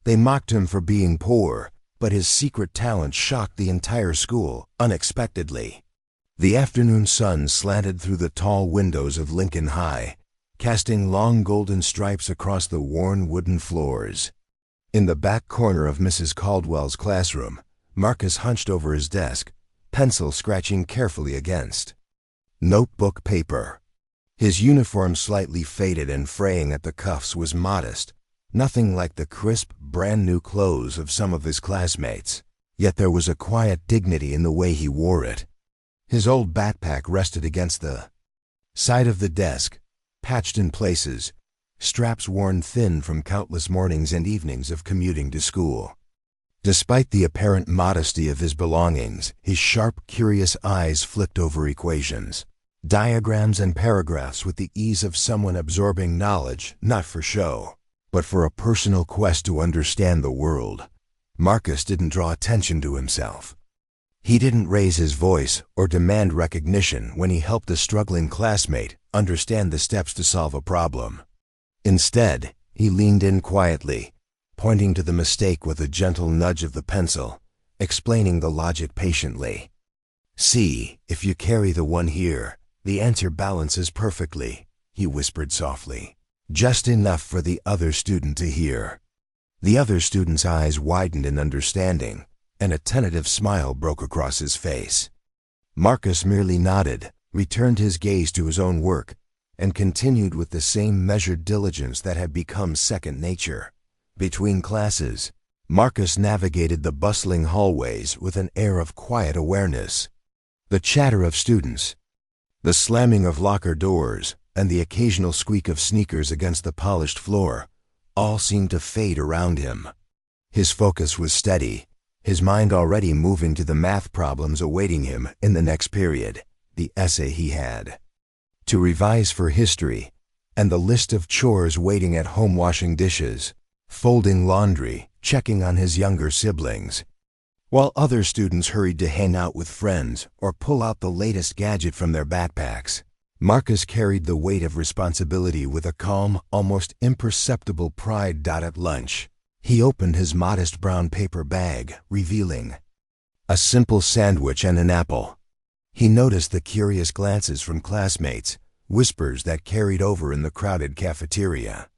They mocked him for being poor, but his secret talent shocked the entire school unexpectedly. The afternoon sun slanted through the tall windows of Lincoln High, casting long golden stripes across the worn wooden floors. In the back corner of Mrs. Caldwell's classroom, Marcus hunched over his desk, pencil scratching carefully against notebook paper. His uniform, slightly faded and fraying at the cuffs, was modest, nothing like the crisp, brand-new clothes of some of his classmates, yet there was a quiet dignity in the way he wore it. His old backpack rested against the side of the desk, patched in places, straps worn thin from countless mornings and evenings of commuting to school. Despite the apparent modesty of his belongings, his sharp, curious eyes flicked over equations, diagrams, and paragraphs with the ease of someone absorbing knowledge not for show, but for a personal quest to understand the world. Marcus didn't draw attention to himself. He didn't raise his voice or demand recognition when he helped a struggling classmate understand the steps to solve a problem. Instead, he leaned in quietly, pointing to the mistake with a gentle nudge of the pencil, explaining the logic patiently. "See, if you carry the one here, the answer balances perfectly," he whispered softly, just enough for the other student to hear. The other student's eyes widened in understanding, and a tentative smile broke across his face. Marcus merely nodded, returned his gaze to his own work, and continued with the same measured diligence that had become second nature. Between classes, Marcus navigated the bustling hallways with an air of quiet awareness. The chatter of students, the slamming of locker doors, and the occasional squeak of sneakers against the polished floor all seemed to fade around him. His focus was steady, his mind already moving to the math problems awaiting him in the next period, the essay he had to revise for history, and the list of chores waiting at home: washing dishes, folding laundry, checking on his younger siblings. While other students hurried to hang out with friends or pull out the latest gadget from their backpacks, Marcus carried the weight of responsibility with a calm, almost imperceptible pride. At lunch, he opened his modest brown paper bag, revealing a simple sandwich and an apple. He noticed the curious glances from classmates, whispers that carried over in the crowded cafeteria.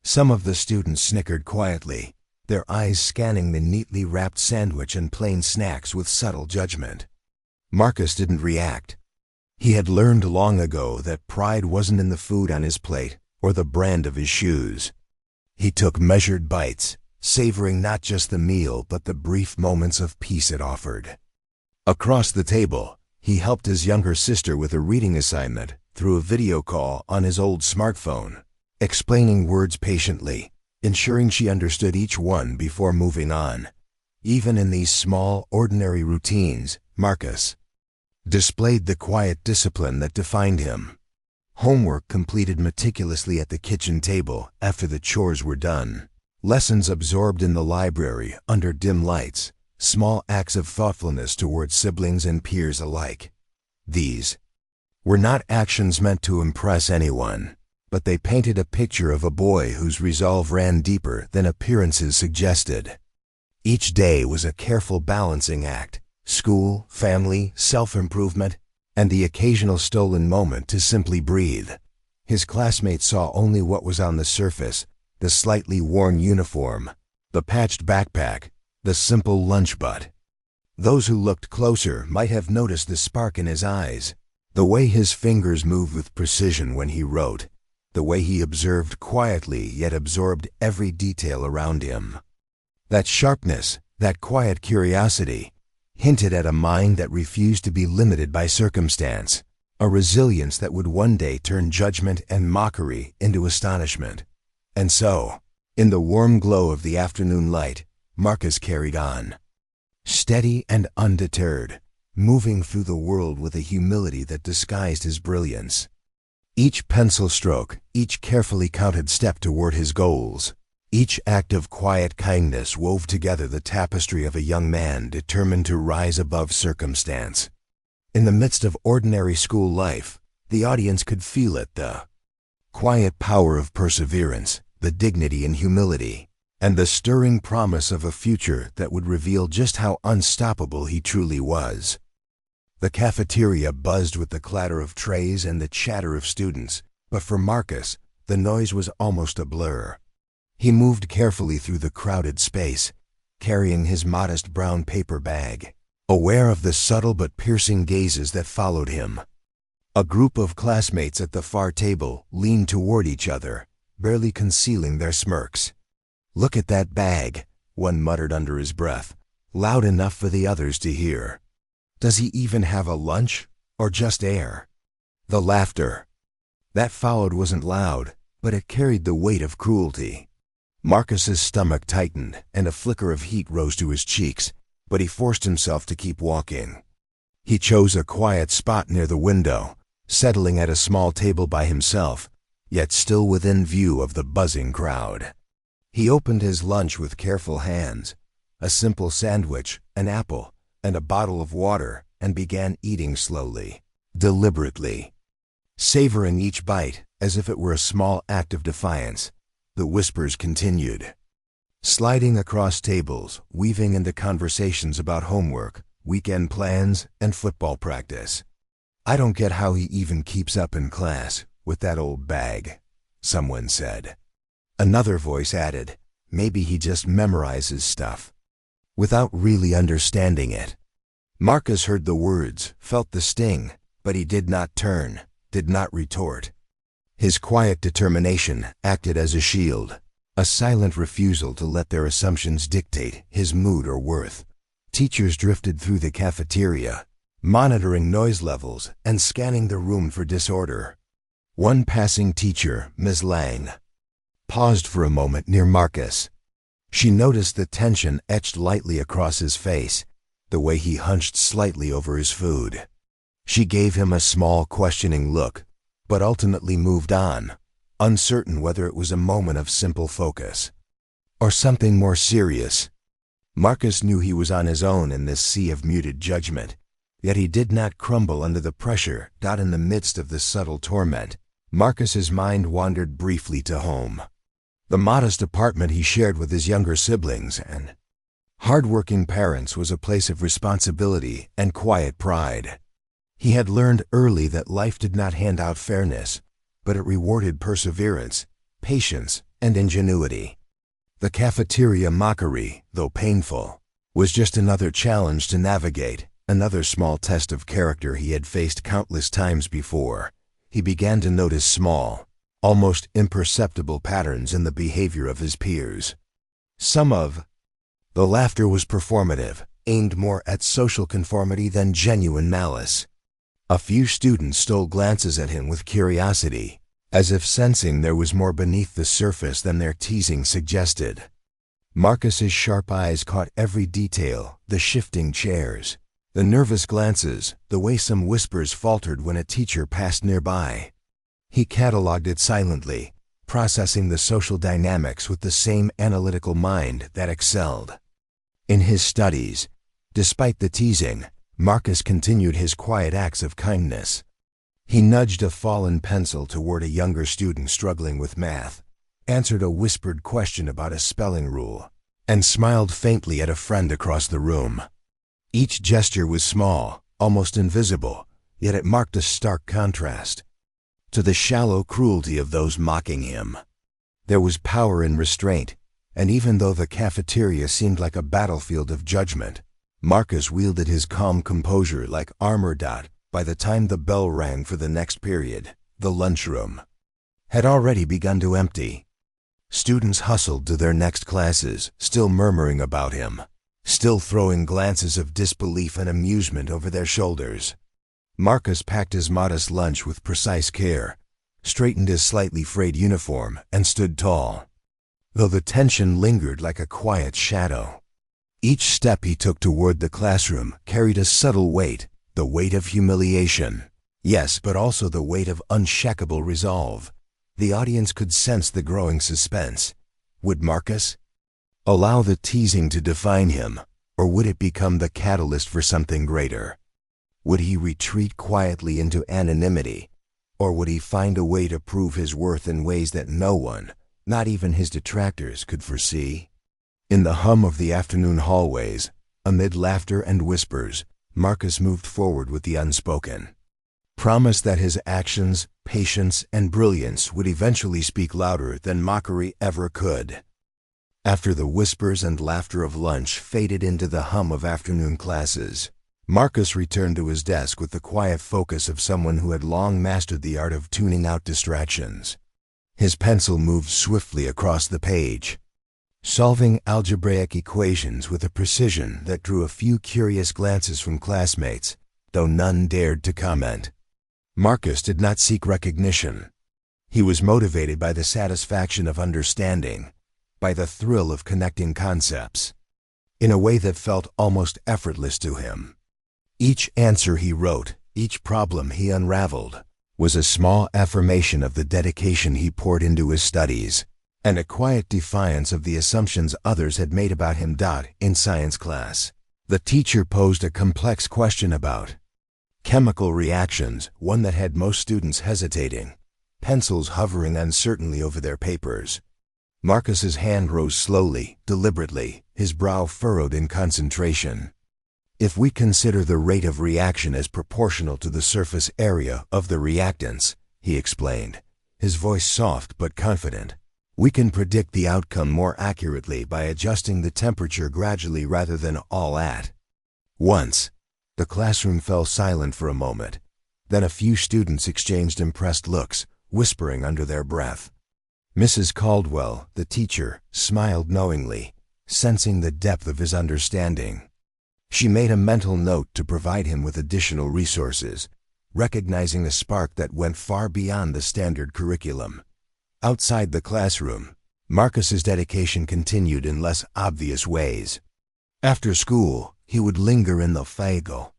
Some of the students snickered quietly, their eyes scanning the neatly wrapped sandwich and plain snacks with subtle judgment. Marcus didn't react. He had learned long ago that pride wasn't in the food on his plate or the brand of his shoes. He took measured bites, savoring not just the meal but the brief moments of peace it offered. Across the table, he helped his younger sister with a reading assignment through a video call on his old smartphone, explaining words patiently, ensuring she understood each one before moving on. Even in these small, ordinary routines, Marcus displayed the quiet discipline that defined him. Homework completed meticulously at the kitchen table after the chores were done. Lessons absorbed in the library under dim lights. Small acts of thoughtfulness towards siblings and peers alike. These were not actions meant to impress anyone, but they painted a picture of a boy whose resolve ran deeper than appearances suggested. Each day was a careful balancing act: school, family, self-improvement, and the occasional stolen moment to simply breathe. His classmates saw only what was on the surface: the slightly worn uniform, the patched backpack, the simple lunch butt. Those who looked closer might have noticed the spark in his eyes, the way his fingers moved with precision when he wrote, the way he observed quietly yet absorbed every detail around him. That sharpness, that quiet curiosity, hinted at a mind that refused to be limited by circumstance, a resilience that would one day turn judgment and mockery into astonishment. And so, in the warm glow of the afternoon light, Marcus carried on, steady and undeterred, moving through the world with a humility that disguised his brilliance. Each pencil stroke, each carefully counted step toward his goals, each act of quiet kindness wove together the tapestry of a young man determined to rise above circumstance. In the midst of ordinary school life, the audience could feel it, the quiet power of perseverance, the dignity and humility, and the stirring promise of a future that would reveal just how unstoppable he truly was. The cafeteria buzzed with the clatter of trays and the chatter of students, but for Marcus, the noise was almost a blur. He moved carefully through the crowded space, carrying his modest brown paper bag, aware of the subtle but piercing gazes that followed him. A group of classmates at the far table leaned toward each other, barely concealing their smirks. "Look at that bag," one muttered under his breath, loud enough for the others to hear. "Does he even have a lunch, or just air?" The laughter that followed wasn't loud, but it carried the weight of cruelty. Marcus's stomach tightened, and a flicker of heat rose to his cheeks, but he forced himself to keep walking. He chose a quiet spot near the window, settling at a small table by himself, yet still within view of the buzzing crowd. He opened his lunch with careful hands, a simple sandwich, an apple, and a bottle of water, and began eating slowly, deliberately. Savoring each bite as if it were a small act of defiance, the whispers continued, sliding across tables, weaving into conversations about homework, weekend plans, and football practice. "I don't get how he even keeps up in class with that old bag," someone said. Another voice added, "Maybe he just memorizes stuff," without really understanding it. Marcus heard the words, felt the sting, but he did not turn, did not retort. His quiet determination acted as a shield, a silent refusal to let their assumptions dictate his mood or worth. Teachers drifted through the cafeteria, monitoring noise levels and scanning the room for disorder. One passing teacher, Ms. Lang, paused for a moment near Marcus. She noticed the tension etched lightly across his face, the way he hunched slightly over his food. She gave him a small, questioning look, but ultimately moved on, uncertain whether it was a moment of simple focus or something more serious. Marcus knew he was on his own in this sea of muted judgment, yet he did not crumble under the pressure. In the midst of the subtle torment, Marcus's mind wandered briefly to home. The modest apartment he shared with his younger siblings and hardworking parents was a place of responsibility and quiet pride. He had learned early that life did not hand out fairness, but it rewarded perseverance, patience, and ingenuity. The cafeteria mockery, though painful, was just another challenge to navigate, another small test of character he had faced countless times before. He began to notice small, almost imperceptible patterns in the behavior of his peers. Some of the laughter was performative, aimed more at social conformity than genuine malice. A few students stole glances at him with curiosity, as if sensing there was more beneath the surface than their teasing suggested. Marcus's sharp eyes caught every detail, the shifting chairs, the nervous glances, the way some whispers faltered when a teacher passed nearby. He cataloged it silently, processing the social dynamics with the same analytical mind that excelled in his studies. Despite the teasing, Marcus continued his quiet acts of kindness. He nudged a fallen pencil toward a younger student struggling with math, answered a whispered question about a spelling rule, and smiled faintly at a friend across the room. Each gesture was small, almost invisible, yet it marked a stark contrast to the shallow cruelty of those mocking him. There was power in restraint, and even though the cafeteria seemed like a battlefield of judgment, Marcus wielded his calm composure like armor. By the time the bell rang for the next period, the lunchroom had already begun to empty. Students hustled to their next classes, still murmuring about him, still throwing glances of disbelief and amusement over their shoulders. Marcus packed his modest lunch with precise care, straightened his slightly frayed uniform, and stood tall, though the tension lingered like a quiet shadow. Each step he took toward the classroom carried a subtle weight, the weight of humiliation. Yes, but also the weight of unshakable resolve. The audience could sense the growing suspense. Would Marcus allow the teasing to define him, or would it become the catalyst for something greater? Would he retreat quietly into anonymity, or would he find a way to prove his worth in ways that no one, not even his detractors could foresee. In the hum of the afternoon hallways, amid laughter and whispers, Marcus moved forward with the unspoken promise that his actions, patience, and brilliance would eventually speak louder than mockery ever could. After the whispers and laughter of lunch faded into the hum of afternoon classes, Marcus returned to his desk with the quiet focus of someone who had long mastered the art of tuning out distractions. His pencil moved swiftly across the page, solving algebraic equations with a precision that drew a few curious glances from classmates, though none dared to comment. Marcus did not seek recognition. He was motivated by the satisfaction of understanding, by the thrill of connecting concepts, in a way that felt almost effortless to him. Each answer he wrote, each problem he unraveled, was a small affirmation of the dedication he poured into his studies, and a quiet defiance of the assumptions others had made about him. In science class, the teacher posed a complex question about chemical reactions, one that had most students hesitating, pencils hovering uncertainly over their papers. Marcus's hand rose slowly, deliberately, his brow furrowed in concentration. If we consider the rate of reaction as proportional to the surface area of the reactants, he explained, his voice soft but confident, we can predict the outcome more accurately by adjusting the temperature gradually rather than all at once. The classroom fell silent for a moment. Then a few students exchanged impressed looks, whispering under their breath. Mrs. Caldwell, the teacher, smiled knowingly, sensing the depth of his understanding. She made a mental note to provide him with additional resources, recognizing a spark that went far beyond the standard curriculum. Outside the classroom, Marcus's dedication continued in less obvious ways. After school, he would linger in the Fagel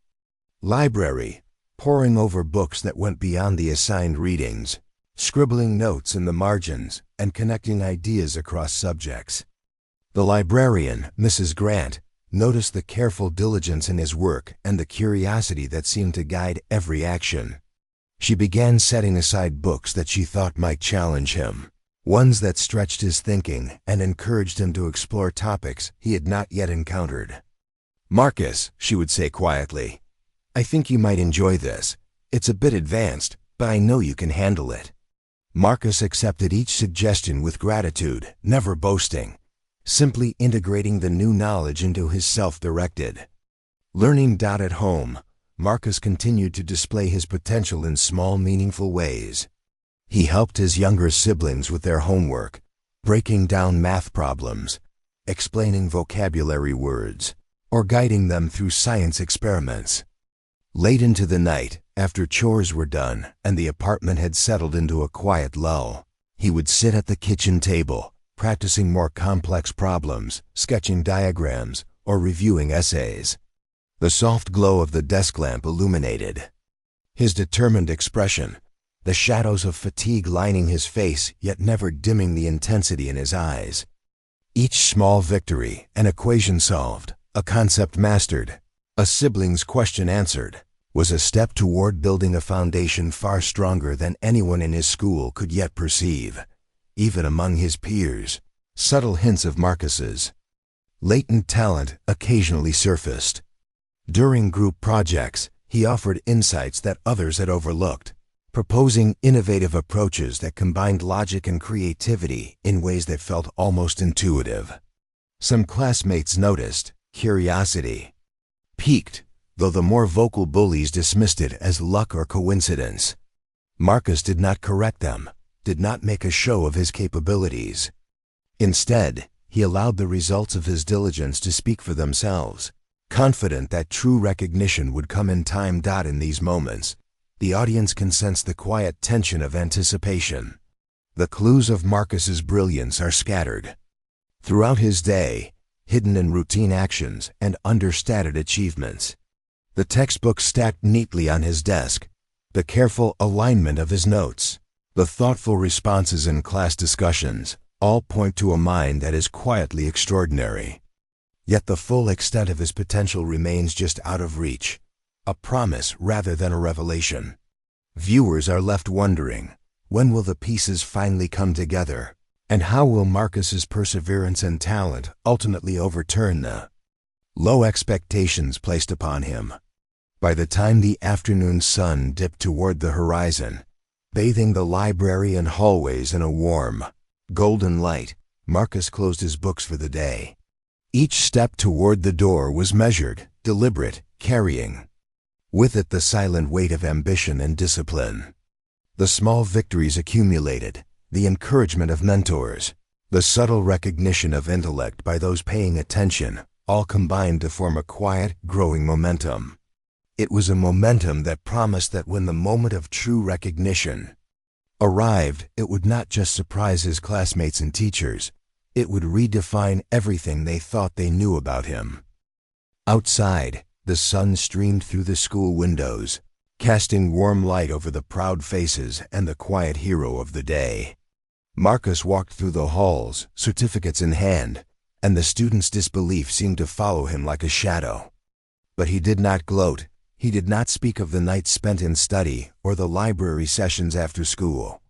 library, poring over books that went beyond the assigned readings, scribbling notes in the margins, and connecting ideas across subjects. The librarian, Mrs. Grant, noticed the careful diligence in his work and the curiosity that seemed to guide every action. She began setting aside books that she thought might challenge him, ones that stretched his thinking and encouraged him to explore topics he had not yet encountered. Marcus, she would say quietly, I think you might enjoy this. It's a bit advanced, but I know you can handle it. Marcus accepted each suggestion with gratitude, never boasting, simply integrating the new knowledge into his self-directed learning. At home, Marcus continued to display his potential in small, meaningful ways. He helped his younger siblings with their homework, breaking down math problems, explaining vocabulary words, or guiding them through science experiments. Late into the night, after chores were done and the apartment had settled into a quiet lull, he would sit at the kitchen table, practicing more complex problems, sketching diagrams, or reviewing essays. The soft glow of the desk lamp illuminated his determined expression, the shadows of fatigue lining his face yet never dimming the intensity in his eyes. Each small victory, an equation solved, a concept mastered, a sibling's question answered, was a step toward building a foundation far stronger than anyone in his school could yet perceive. Even among his peers, subtle hints of Marcus's latent talent occasionally surfaced. During group projects, he offered insights that others had overlooked, proposing innovative approaches that combined logic and creativity in ways that felt almost intuitive. Some classmates noticed, curiosity piqued, though the more vocal bullies dismissed it as luck or coincidence. Marcus did not correct them, did not make a show of his capabilities. Instead, he allowed the results of his diligence to speak for themselves, confident that true recognition would come in time. In these moments, the audience can sense the quiet tension of anticipation. The clues of Marcus's brilliance are scattered throughout his day, hidden in routine actions and understated achievements. The textbook stacked neatly on his desk, the careful alignment of his notes, the thoughtful responses in class discussions, all point to a mind that is quietly extraordinary. Yet the full extent of his potential remains just out of reach, a promise rather than a revelation. Viewers are left wondering, when will the pieces finally come together? And how will Marcus's perseverance and talent ultimately overturn the low expectations placed upon him? By the time the afternoon sun dipped toward the horizon, bathing the library and hallways in a warm, golden light, Marcus closed his books for the day. Each step toward the door was measured, deliberate, carrying with it the silent weight of ambition and discipline. The small victories accumulated, the encouragement of mentors, the subtle recognition of intellect by those paying attention, all combined to form a quiet, growing momentum. It was a momentum that promised that when the moment of true recognition arrived, it would not just surprise his classmates and teachers, it would redefine everything they thought they knew about him. Outside, the sun streamed through the school windows, casting warm light over the proud faces and the quiet hero of the day. Marcus walked through the halls, certificates in hand, and the students' disbelief seemed to follow him like a shadow. But he did not gloat. He did not speak of the nights spent in study or the library sessions after school.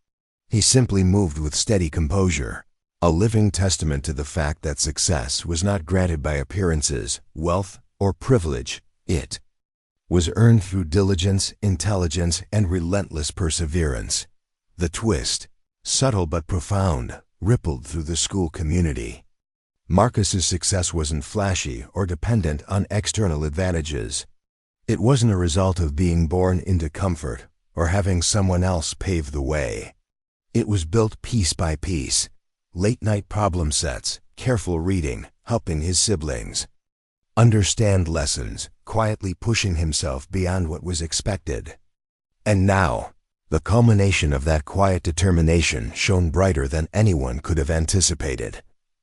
He simply moved with steady composure, a living testament to the fact that success was not granted by appearances, wealth, or privilege. It was earned through diligence, intelligence, and relentless perseverance. The twist, subtle but profound, rippled through the school community. Marcus's success wasn't flashy or dependent on external advantages. It wasn't a result of being born into comfort or having someone else pave the way. It was built piece by piece, late-night problem sets, careful reading, helping his siblings understand lessons, quietly pushing himself beyond what was expected. And now, the culmination of that quiet determination shone brighter than anyone could have anticipated.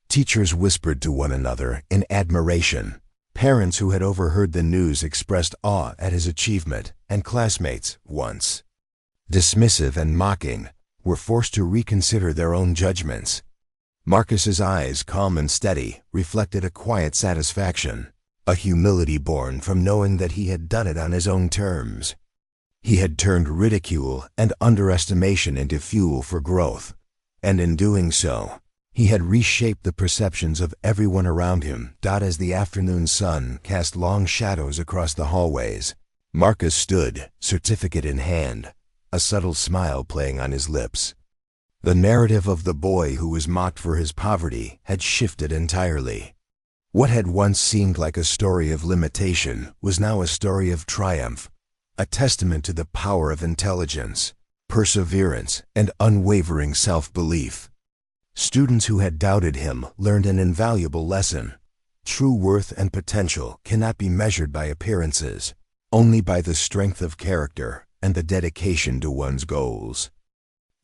Teachers whispered to one another in admiration. Parents who had overheard the news expressed awe at his achievement, and classmates, once dismissive and mocking, were forced to reconsider their own judgments. Marcus's eyes, calm and steady, reflected a quiet satisfaction, a humility born from knowing that he had done it on his own terms. He had turned ridicule and underestimation into fuel for growth, and in doing so, he had reshaped the perceptions of everyone around him. As the afternoon sun cast long shadows across the hallways, Marcus stood, certificate in hand, a subtle smile playing on his lips. The narrative of the boy who was mocked for his poverty had shifted entirely. What had once seemed like a story of limitation was now a story of triumph, a testament to the power of intelligence, perseverance, and unwavering self-belief. Students who had doubted him learned an invaluable lesson. True worth and potential cannot be measured by appearances, only by the strength of character and the dedication to one's goals.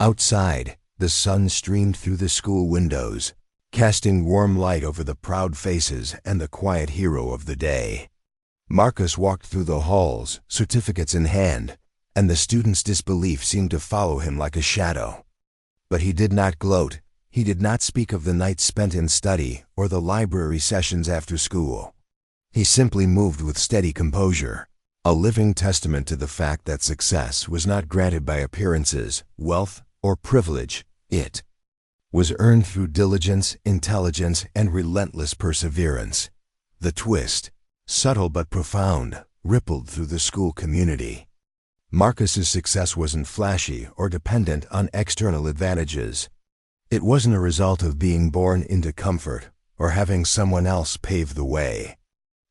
Outside, the sun streamed through the school windows, casting warm light over the proud faces and the quiet hero of the day. Marcus walked through the halls, certificates in hand, and the students' disbelief seemed to follow him like a shadow. But he did not gloat. He did not speak of the nights spent in study or the library sessions after school. He simply moved with steady composure, a living testament to the fact that success was not granted by appearances, wealth, or privilege. It was earned through diligence, intelligence, and relentless perseverance. The twist, subtle but profound, rippled through the school community. Marcus's success wasn't flashy or dependent on external advantages. It wasn't a result of being born into comfort or having someone else pave the way.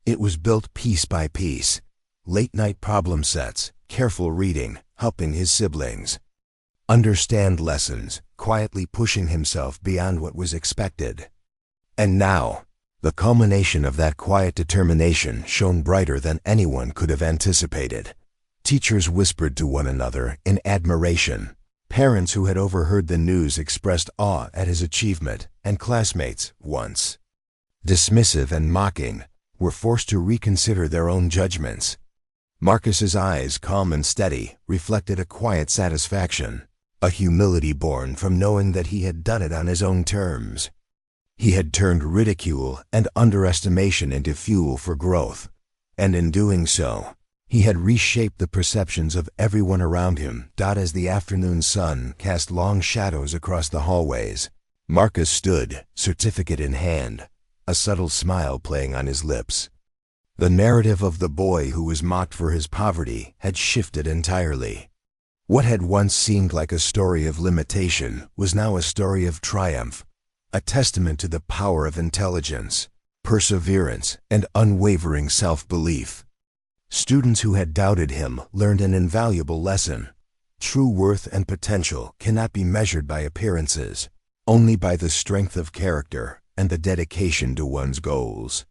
It was built piece by piece, late-night problem sets, careful reading, helping his siblings understand lessons, quietly pushing himself beyond what was expected. And now, the culmination of that quiet determination shone brighter than anyone could have anticipated. Teachers whispered to one another in admiration. Parents who had overheard the news expressed awe at his achievement, and classmates, once dismissive and mocking, were forced to reconsider their own judgments. Marcus's eyes, calm and steady, reflected a quiet satisfaction, a humility born from knowing that he had done it on his own terms. He had turned ridicule and underestimation into fuel for growth, and in doing so, he had reshaped the perceptions of everyone around him. As the afternoon sun cast long shadows across the hallways, Marcus stood, certificate in hand, a subtle smile playing on his lips. The narrative of the boy who was mocked for his poverty had shifted entirely. What had once seemed like a story of limitation was now a story of triumph, a testament to the power of intelligence, perseverance, and unwavering self-belief. Students who had doubted him learned an invaluable lesson. True worth and potential cannot be measured by appearances, only by the strength of character and the dedication to one's goals.